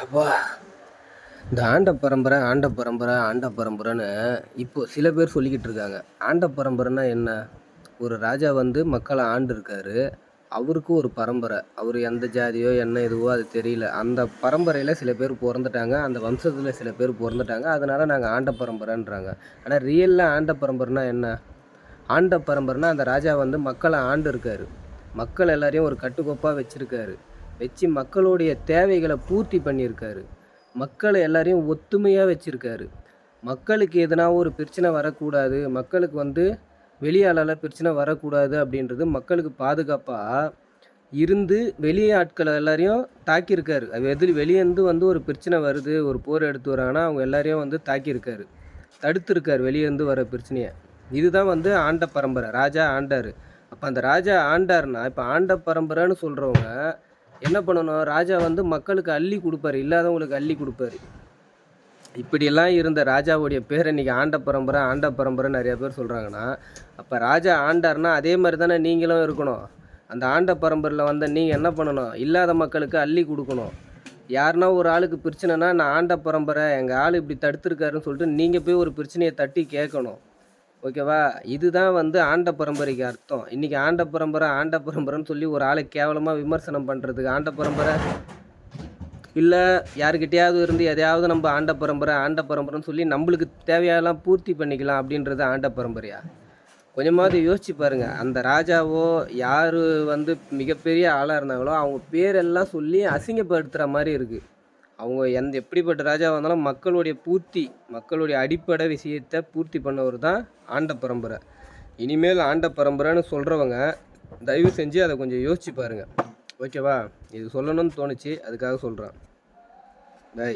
அப்பா இந்த ஆண்ட பரம்பரைன்னு இப்போ சில பேர் சொல்லிக்கிட்டு இருக்காங்க. ஆண்ட பரம்பரைன்னா என்ன? ஒரு ராஜா வந்து மக்களை ஆண்டு இருக்காரு. அவருக்கு ஒரு பரம்பரை. அவர் எந்த ஜாதியோ என்ன இதுவோ அது தெரியல. அந்த பரம்பரையில் சில பேர் பிறந்துட்டாங்க. அந்த வம்சத்தில் சில பேர் பிறந்துட்டாங்க. அதனால நாங்கள் ஆண்ட பரம்பரைன்றாங்க. ஆனால் ரியலில் ஆண்ட பரம்பரைனா என்ன? ஆண்ட பரம்பரைனா அந்த ராஜா வந்து மக்களை ஆண்டு இருக்காரு. மக்கள் எல்லாரையும் ஒரு கட்டுக்கோப்பாக வச்சுருக்காரு. வச்சு மக்களுடைய தேவைகளை பூர்த்தி பண்ணியிருக்காரு. மக்களை எல்லாரையும் ஒத்துமையாக வச்சுருக்காரு. மக்களுக்கு எதனா ஒரு பிரச்சனை வரக்கூடாது, மக்களுக்கு வந்து வெளியாளால் பிரச்சனை வரக்கூடாது அப்படின்றது மக்களுக்கு பாதுகாப்பாக இருந்து வெளியே ஆட்களை எல்லாரையும் தாக்கியிருக்காரு. அது வெளியேருந்து வந்து ஒரு பிரச்சனை வருது, ஒரு போர் எடுத்து வராங்கன்னா அவங்க எல்லாரையும் வந்து தாக்கியிருக்காரு, தடுத்துருக்காரு வெளியேருந்து வர பிரச்சனையை. இதுதான் வந்து ஆண்ட பரம்பரை. ராஜா ஆண்டார். அப்போ அந்த ராஜா ஆண்டார்னா இப்போ ஆண்ட பரம்பரைன்னு சொல்கிறவங்க என்ன பண்ணணும்? ராஜா வந்து மக்களுக்கு அள்ளி கொடுப்பாரு, இல்லாதவங்களுக்கு அள்ளி கொடுப்பாரு. இப்படியெல்லாம் இருந்த ராஜாவுடைய பேர் இன்றைக்கி ஆண்ட பரம்பரை நிறையா பேர் சொல்கிறாங்கன்னா, அப்போ ராஜா ஆண்டார்னா அதே மாதிரி தானே நீங்களும் இருக்கணும். அந்த ஆண்ட பரம்பரையில் வந்த நீங்கள் என்ன பண்ணணும்? இல்லாத மக்களுக்கு அள்ளி கொடுக்கணும். யாருன்னா ஒரு ஆளுக்கு பிரச்சனைனா, நான் ஆண்ட பரம்பரை, எங்கள் ஆள் இப்படி தடுத்துருக்காருன்னு சொல்லிட்டு நீங்கள் போய் ஒரு பிரச்சனையை தட்டி கேட்கணும். ஓகேவா? இதுதான் வந்து ஆண்ட பரம்பரைக்கு அர்த்தம். இன்றைக்கி ஆண்ட பரம்பரைன்னு சொல்லி ஒரு ஆளை கேவலமாக விமர்சனம் பண்ணுறதுக்கு ஆண்ட பரம்பரை இல்லை, யாருக்கிட்டையாவது இருந்து எதையாவது நம்ம ஆண்ட பரம்பரைன்னு சொல்லி நம்மளுக்கு தேவையெல்லாம் பூர்த்தி பண்ணிக்கலாம் அப்படின்றது ஆண்ட பரம்பரையா? கொஞ்சமாவது யோசிச்சு பாருங்கள். அந்த ராஜாவோ யார் வந்து மிகப்பெரிய ஆளாக இருந்தாங்களோ அவங்க பேரெல்லாம் சொல்லி அசிங்கப்படுத்துகிற மாதிரி இருக்குது. அவங்க எப்படிப்பட்ட ராஜாவாக இருந்தாலும் மக்களுடைய அடிப்படை விஷயத்தை பூர்த்தி பண்ணவர் தான் ஆண்ட பரம்பரை. இனிமேல் ஆண்ட பரம்பரைன்னு சொல்கிறவங்க தயவு செஞ்சு அதை கொஞ்சம் யோசிச்சு பாருங்கள். ஓகேவா? இது சொல்லணும்னு தோணுச்சு, அதுக்காக சொல்கிறேன். பை.